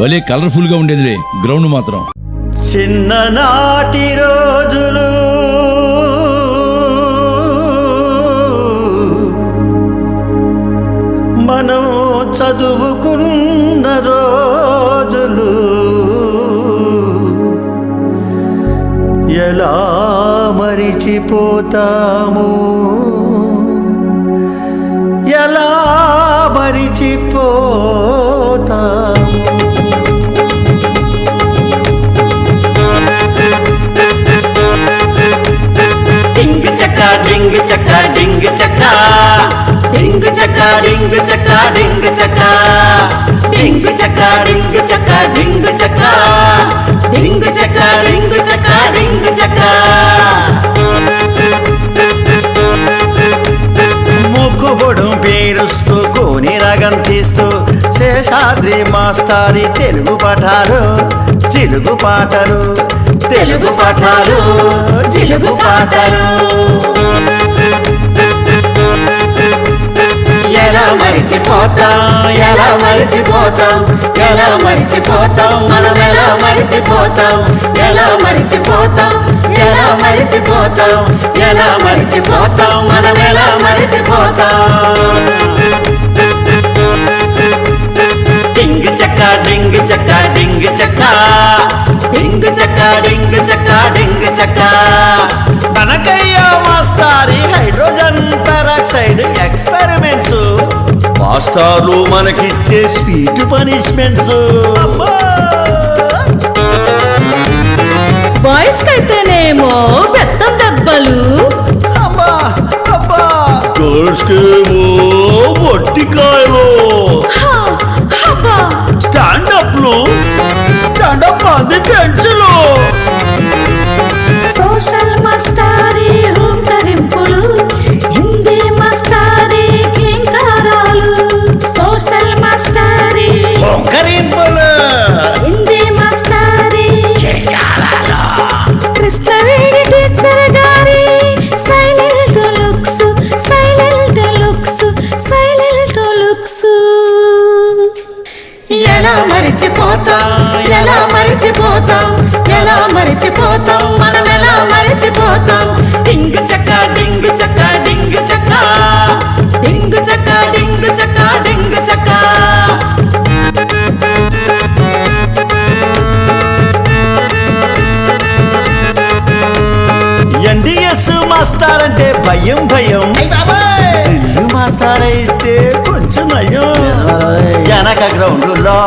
భలే కలర్ఫుల్ గా ఉండేదిలే గ్రౌండ్ మాత్రం. చిన్ననాటి రోజులు మనం చదువుకున్న రోజులు ఎలా మరిచిపోతాము, ఎలా మరిచిపోతాము. డింగ్ చక్కా డింగ్ చక్కా డింగ్ చక్కా డింగ్ చక్కా డింగ్ చక్కా డింగ్ చక్కా డింగ్ చక్కా డింగ్ చక్కా డింగ్ చక్కా డింగ్ చక్కా డింగ్ చక్కా డింగ్ చక్కా. ముక్కుబొడు పేరుస్తూ కోని రాగం తీస్తూ శేషాద్రి మాస్టారి తెలుగు పాఠాలు చిలుగు పాటలు తెలుగు పాఠాలు చిలుగు పాటలు. ఎలా మరిచిపోతాం, ఎలా మరిచిపోతాం, ఎలా మరిచిపోతాం, మనం ఎలా మరిచిపోతాం, ఎలా మరిచిపోతాం, ఎలా మరిచిపోతాం, ఎలా మరిచిపోతాం, మనం ఎలా మరిచిపోతాం. డింగ్ చక్కా డింగ్ చక్కా డింగ్ చక్కా డింగ్ చక్కా డింగ్ చక్కా డింగ్ చక్కా. మనకయ్య మాస్టారి హైడ్రోజన్ పెరాక్సైడ్ ఎక్స్పెరిమెంట్స్, మాస్టార్లు మనకిచ్చే స్వీట్ పనిష్మెంట్స్. బాయ్స్ కైతేనేమో బెత్తం దెబ్బలు, గర్ల్స్ కేమో వట్టికాయలు, స్టాండప్లు స్టాండప్ అంది పెంచులు. సోషల్ మాస్టారి హుంకరింపులు, హిందీ మాస్టారి కింకారాలు. సోషల్ మాస్టారి హొంకరింపులు, హిందీ మాస్టారి కింకారాలు. కృష్ణవేణి టీచర్ గారి silent looks, silent looks, silent looks. ఎలా మరిచిపోతాం, ఎలా మరిచిపోతాం, ఎలా మరిచిపోతాం, మనం ఎలా మరిచిపోతాం. డింగ్ చక్కా డింగ్ చక్కా డింగ్ చక్కా డింగ్ చక్కా డింగ్ చక్కా డింగ్ చక్కా. ఎన్డిఎస్ మాస్టర్ అంటే భయం భయం, ఢిల్లీ మాస్టర్ అయితే కొంచెం నయం. వెనక గ్రౌండ్లో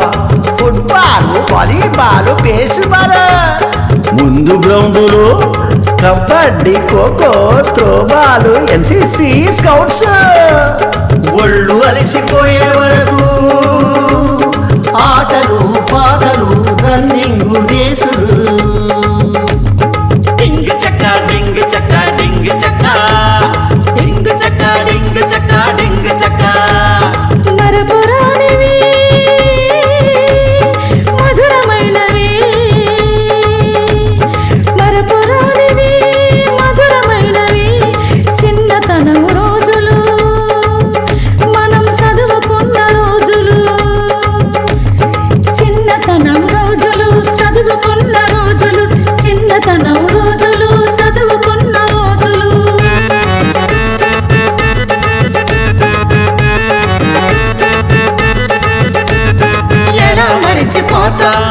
ఫుట్బాల్ వాలీబాల్ బేస్బాల్, ముందు గ్రౌండ్లో kabaddi kho kho throwball NCC scouts. ఒళ్ళు అలసిపోయే వరకు ఆటలు పాటలు రన్నింగ్ రేసులు. డింగ్ చక్కా డింగ్ చక్కా డింగ్ చక్కా డింగ్ చక్కా డింగ్ చక్కా డింగ్ చక్కా. మరపురానివి మధురమైనవి, మరపురానివి మధురమైనవి. చిన్నతనం రోజులు మనం చదువుకున్న రోజులు, చిన్నతనం రోజులు చదువుకున్న రోజులు, చిన్నతనం రోజులు చదువుకున్న రోజులు. ఎలా మరిచిపోతాం,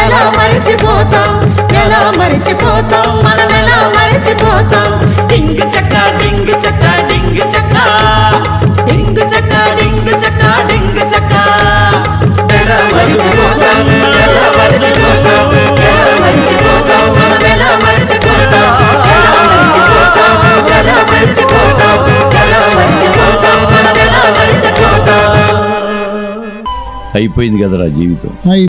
ఎలా మరిచిపోతాం, ఎలా మరిచిపోతాం, మనం ఎలా మరిచిపోతాం. డింగ్ చక్కా డింగ్ చక్కా డింగ్ చక్కా డింగ్ చక్కా డింగ్ చక్కా డింగ్ చక్కా. ఎలా మరిచిపోతాం, ఎలా మరిచిపోతాం, ఎలా మరిచిపోతాం, మనం ఎలా మరిచిపోతాం. ఎలా మరిచిపోతాం, ఎలా మరిచిపోతాం, ఎలా మరిచిపోతాం, మనం ఎలా మరిచిపోతాం. అయిపోయింది కదరా జీవితం.